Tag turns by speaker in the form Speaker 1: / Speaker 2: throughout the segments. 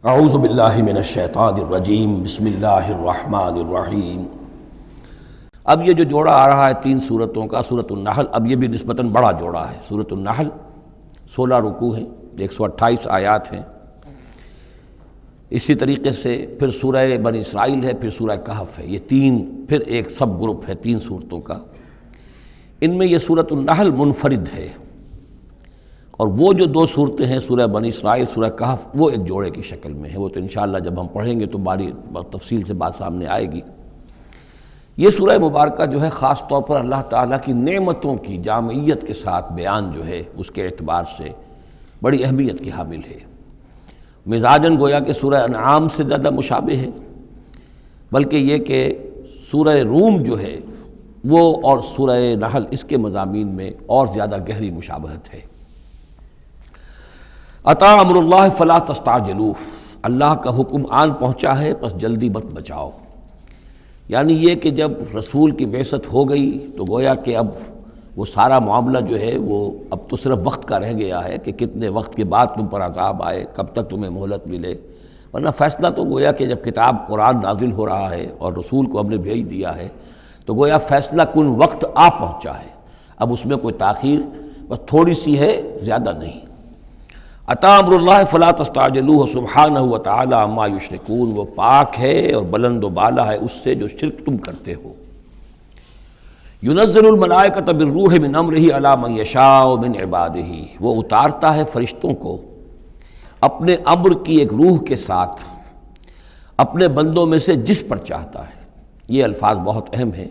Speaker 1: اعوذ باللہ من الشیطان الرجیم بسم اللہ الرحمن الرحیم۔ اب یہ جو جوڑا آ رہا ہے تین سورتوں کا، سورۃ النحل، اب یہ بھی نسبتاً بڑا جوڑا ہے۔ سورۃ النحل 16 رکوع ہیں، 128 آیات ہیں۔ اسی طریقے سے پھر سورہ بنی اسرائیل ہے، پھر سورہ کہف ہے۔ یہ تین پھر ایک سب گروپ ہے تین صورتوں کا۔ ان میں یہ سورۃ النحل منفرد ہے، اور وہ جو دو صورتیں ہیں سورہ بنی اسرائیل، سورہ کہف، وہ ایک جوڑے کی شکل میں ہے۔ وہ تو انشاءاللہ جب ہم پڑھیں گے تو باری تفصیل سے بات سامنے آئے گی۔ یہ سورہ مبارکہ جو ہے خاص طور پر اللہ تعالیٰ کی نعمتوں کی جامعیت کے ساتھ بیان جو ہے اس کے اعتبار سے بڑی اہمیت کی حامل ہے۔ مزاجاً گویا کہ سورہ انعام سے زیادہ مشابہ ہے، بلکہ یہ کہ سورہ روم جو ہے وہ اور سورہ نحل اس کے مضامین میں اور زیادہ گہری مشابہت ہے۔ اتا امر اللہ فلا تستعجلوہ، اللہ کا حکم آن پہنچا ہے پس جلدی مت بچاؤ۔ یعنی یہ کہ جب رسول کی بعثت ہو گئی تو گویا کہ اب وہ سارا معاملہ جو ہے وہ اب تو صرف وقت کا رہ گیا ہے کہ کتنے وقت کے بعد تم پر عذاب آئے، کب تک تمہیں مہلت ملے، ورنہ فیصلہ تو گویا کہ جب کتاب قرآن نازل ہو رہا ہے اور رسول کو ہم نے بھیج دیا ہے تو گویا فیصلہ کن وقت آ پہنچا ہے۔ اب اس میں کوئی تاخیر بس تھوڑی سی ہے، زیادہ نہیں۔ اتا امر اللہ فلا تستعجلوہ سبحانہ وتعالی عما یشرکون، وہ پاک ہے اور بلند و بالا ہے اس سے جو شرک تم کرتے ہو۔ ینزل الملائکۃ بالروح من امرہ علی من یشاء من عبادہ، وہ اتارتا ہے فرشتوں کو اپنے امر کی ایک روح کے ساتھ اپنے بندوں میں سے جس پر چاہتا ہے۔ یہ الفاظ بہت اہم ہیں۔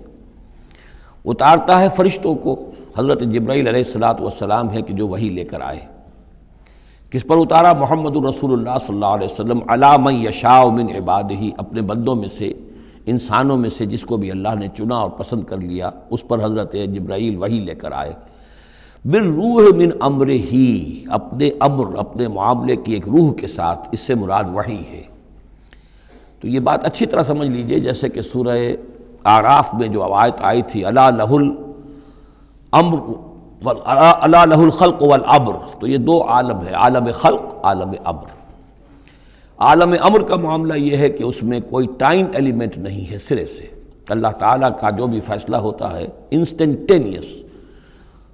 Speaker 1: اتارتا ہے فرشتوں کو، حضرت جبرائیل علیہ السلام ہے کہ جو وحی لے کر آئے۔ کس پر اتارا؟ محمد رسول اللہ صلی اللہ علیہ وسلم علی من یشاء من عبادہ، اپنے بندوں میں سے، انسانوں میں سے جس کو بھی اللہ نے چنا اور پسند کر لیا اس پر حضرت جبرائیل وحی لے کر آئے۔ بالروح من امرہ، اپنے امر، اپنے معاملے کی ایک روح کے ساتھ، اس سے مراد وحی ہے۔ تو یہ بات اچھی طرح سمجھ لیجئے، جیسے کہ سورہ اعراف میں جو آیت آئی تھی الا لہ الامر الا لہ الخلق والامر، تو یہ دو عالم ہے، عالم خلق، عالم امر۔ عالم امر کا معاملہ یہ ہے کہ اس میں کوئی ٹائم ایلیمنٹ نہیں ہے سرے سے۔ اللہ تعالیٰ کا جو بھی فیصلہ ہوتا ہے انسٹنٹینیس،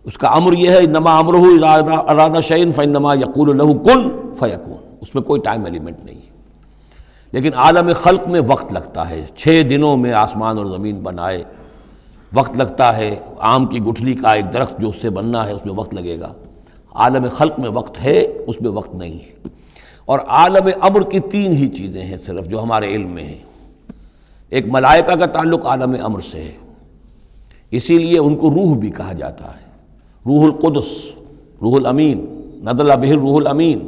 Speaker 1: اس کا امر یہ ہے انما امرہ اذا اراد شیئا فانما یقول لہ کن فیکون، اس میں کوئی ٹائم ایلیمنٹ نہیں ہے۔ لیکن عالم خلق میں وقت لگتا ہے، 6 دنوں میں آسمان اور زمین بنائے، وقت لگتا ہے۔ آم کی گٹھلی کا ایک درخت جو اس سے بننا ہے اس میں وقت لگے گا۔ عالم خلق میں وقت ہے، اس میں وقت نہیں ہے۔ اور عالم امر کی 3 ہی چیزیں ہیں صرف جو ہمارے علم میں ہیں۔ ایک ملائکہ کا تعلق عالم امر سے ہے، اسی لیے ان کو روح بھی کہا جاتا ہے، روح القدس، روح الامین، نزل بہ الروح الامین،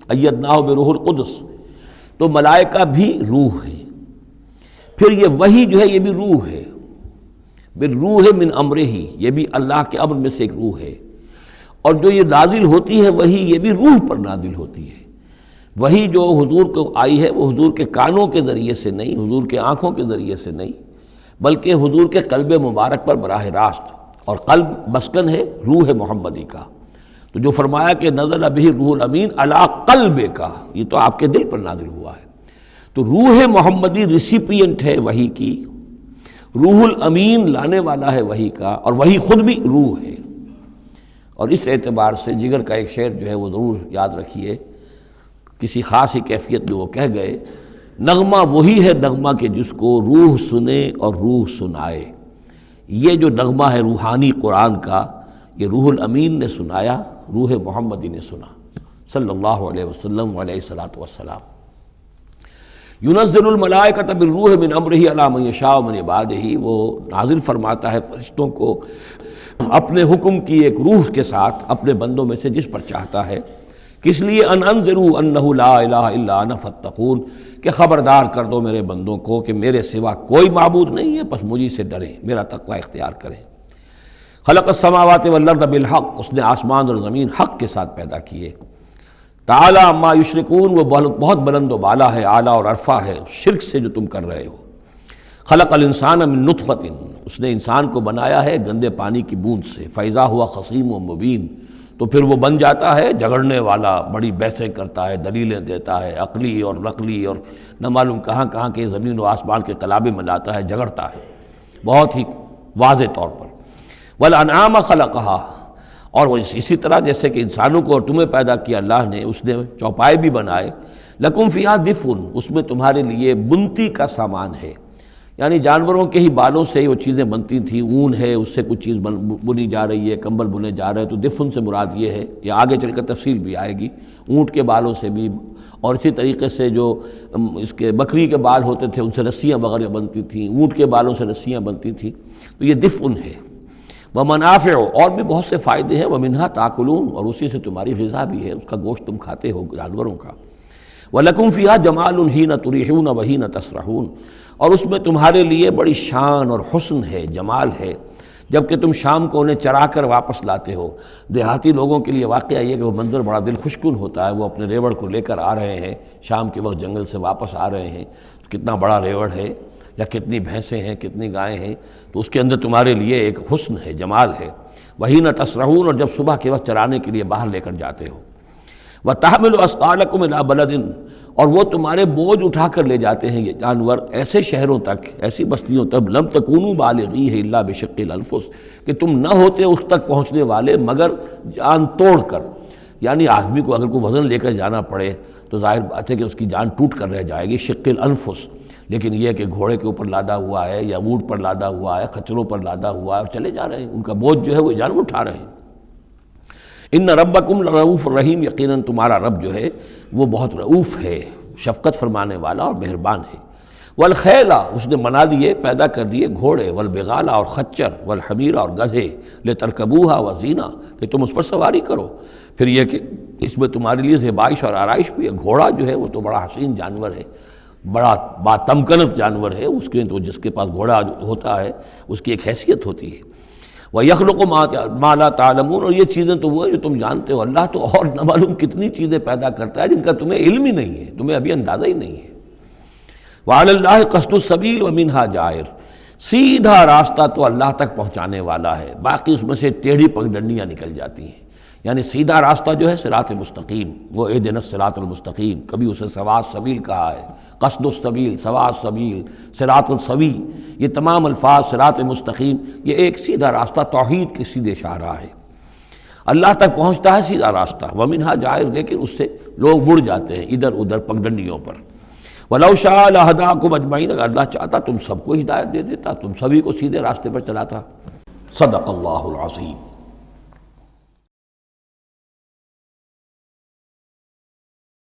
Speaker 1: ایدناہ بروح القدس۔ تو ملائکہ بھی روح ہے۔ پھر یہ وحی جو ہے یہ بھی روح ہے، بالروح من امرہ، یہ بھی اللہ کے امر میں سے ایک روح ہے۔ اور جو یہ نازل ہوتی ہے وحی، یہ بھی روح پر نازل ہوتی ہے۔ وحی جو حضور کو آئی ہے وہ حضور کے کانوں کے ذریعے سے نہیں، حضور کے آنکھوں کے ذریعے سے نہیں، بلکہ حضور کے قلب مبارک پر براہ راست، اور قلب مسکن ہے روح محمدی کا۔ تو جو فرمایا کہ نزل بہ الروح الامین علی قلبک، یہ تو آپ کے دل پر نازل ہوا ہے۔ تو روح محمدی ریسیپینٹ ہے وحی کی، روح الامین لانے والا ہے وحی کا، اور وحی خود بھی روح ہے۔ اور اس اعتبار سے جگر کا ایک شعر جو ہے وہ ضرور یاد رکھیے، کسی خاص ہی کیفیت میں وہ کہہ گئے، نغمہ وہی ہے نغمہ کہ جس کو روح سنے اور روح سنائے۔ یہ جو نغمہ ہے روحانی قرآن کا، یہ روح الامین نے سنایا، روح محمدی نے سنا صلی اللہ علیہ وسلم علیہ الصلاۃ والسلام۔ ینزل الملائکۃ بالروح من امرہ علی من یشاء من عبادہ، وہ نازل فرماتا ہے فرشتوں کو اپنے حکم کی ایک روح کے ساتھ اپنے بندوں میں سے جس پر چاہتا ہے۔ کس لیے؟ ان انذروا انہ لا الہ الا انا فاتقون، کہ خبردار کر دو میرے بندوں کو کہ میرے سوا کوئی معبود نہیں ہے، پس مجھے سے ڈریں، میرا تقوی اختیار کریں۔ خلق السماوات والارض بالحق، اس نے آسمان اور زمین حق کے ساتھ پیدا کیے۔ تعالی عما یشرکون، وہ بہت بلند و بالا ہے، اعلیٰ اور عرفہ ہے شرک سے جو تم کر رہے ہو۔ خلق الانسان من نطفۃ، اس نے انسان کو بنایا ہے گندے پانی کی بوند سے، فاذا ہوا خصیم و مبین، تو پھر وہ بن جاتا ہے جھگڑنے والا، بڑی بحثیں کرتا ہے، دلیلیں دیتا ہے، عقلی اور نقلی اور نہ معلوم کہاں کہاں کے زمین و آسمان کے قلابے میں لاتا ہے، جھگڑتا ہے بہت ہی واضح طور پر۔ وَالْأَنْعَامَ خَلَقَهَا، اور وہ اسی طرح جیسے کہ انسانوں کو اور تمہیں پیدا کیا اللہ نے، اس نے چوپائے بھی بنائے، لَكُمْ فِيهَا دِفْءٌ، اس میں تمہارے لیے بنتی کا سامان ہے، یعنی جانوروں کے ہی بالوں سے ہی وہ چیزیں بنتی تھیں، اون ہے اس سے کچھ چیز بنی جا رہی ہے، کمبل بنے جا رہے ہیں، تو دفن سے مراد یہ ہے، یہ آگے چل کر تفصیل بھی آئے گی، اونٹ کے بالوں سے بھی، اور اسی طریقے سے جو اس کے بکری کے بال ہوتے تھے ان سے رسیاں وغیرہ بنتی تھیں، اونٹ کے بالوں سے رسیاں بنتی تھیں، تو یہ دفن ہے۔ وَمَنَافِعُ، اور بھی بہت سے فائدے ہیں، وَمِنْهَا تَأْكُلُونَ، اور اسی سے تمہاری غذا بھی ہے، اس کا گوشت تم کھاتے ہو جانوروں کا۔ وَلَكُمْ فِيهَا جَمَالٌ حِينَ تُرِيحُونَ وَحِينَ تَسْرَحُونَ، اور اس میں تمہارے لیے بڑی شان اور حسن ہے، جمال ہے، جب کہ تم شام کو انہیں چرا کر واپس لاتے ہو۔ دیہاتی لوگوں کے لیے واقعہ یہ کہ وہ منظر بڑا دل خوشکن ہوتا ہے، وہ اپنے ریوڑ کو لے کر آ رہے ہیں، شام کے وقت جنگل سے واپس آ رہے ہیں، کتنا بڑا ریوڑ ہے یا کتنی بھینسیں ہیں، کتنی گائیں ہیں، تو اس کے اندر تمہارے لیے ایک حسن ہے، جمال ہے۔ وَحِينَ تَسْرَحُونَ، اور جب صبح کے وقت چرانے کے لیے باہر لے کر جاتے ہو۔ وَتَحْمِلُ أَثْقَالَكُمْ إِلَىٰ بَلَدٍ، اور وہ تمہارے بوجھ اٹھا کر لے جاتے ہیں یہ جانور ایسے شہروں تک، ایسی بستیوں تک، لم تکونوا بالغیہ الا بشق الانفس، کہ تم نہ ہوتے اس تک پہنچنے والے مگر جان توڑ کر، یعنی آدمی کو اگر کوئی وزن لے کر جانا پڑے تو ظاہر بات ہے کہ اس کی جان ٹوٹ کر رہ جائے گی، شق الانفس، لیکن یہ کہ گھوڑے کے اوپر لادا ہوا ہے یا اونٹ پر لادا ہوا ہے، خچروں پر لادا ہوا ہے اور چلے جا رہے ہیں، ان کا بوجھ جو ہے وہ جانور اٹھا رہے ہیں۔ ان ربکم لرؤوف الرحیم، یقیناً تمہارا رب جو ہے وہ بہت رؤوف ہے، شفقت فرمانے والا اور مہربان ہے۔ والخیل، اس نے بنا دیے، پیدا کر دیے گھوڑے، والبغال، اور خچر، والحمیر، اور گدھے، لترکبوها وزینہ، کہ تم اس پر سواری کرو۔ پھر یہ کہ اس میں تمہارے لیے زیبائش اور آرائش بھی ہے۔ گھوڑا جو ہے وہ تو بڑا حسین جانور ہے، بڑا باتمکنت جانور ہے، اس کے تو جس کے پاس گھوڑا ہوتا ہے اس کی ایک حیثیت ہوتی ہے۔ وَيَخْلُقُ مَا لَا تَعْلَمُونَ، اور یہ چیزیں تو وہ ہیں جو تم جانتے ہو، اللہ تو اور نہ معلوم کتنی چیزیں پیدا کرتا ہے جن کا تمہیں علم ہی نہیں ہے، تمہیں ابھی اندازہ ہی نہیں ہے۔ وَعَلَى اللَّهِ قَصْدُ السَّبِيلِ وَمِنْهَا جَائِرٌ، سیدھا راستہ تو اللہ تک پہنچانے والا ہے، باقی اس میں سے ٹیڑھی پگڈنڈیاں نکل جاتی ہیں، یعنی سیدھا راستہ جو ہے صراط مستقیم، وہ اہدنا الصراط المستقیم، کبھی اسے سواء السبیل کہا ہے، قصد السبیل، سواء السبیل، صراط السوی، یہ تمام الفاظ صراط مستقیم، یہ ایک سیدھا راستہ توحید کی سیدھے شاہراہ ہے، اللہ تک پہنچتا ہے سیدھا راستہ۔ وَمِنْهَا جَائِرٌ، لیکن اس سے لوگ مڑ جاتے ہیں ادھر ادھر پگڈنڈیوں پر۔ وَلَوْ شَاءَ لَهَدَاكُمْ أَجْمَعِينَ، اگر اللہ چاہتا تم سب کو ہدایت دے دیتا، تم سبھی کو سیدھے راستے پر چلاتا۔ صدق اللہ العظیم۔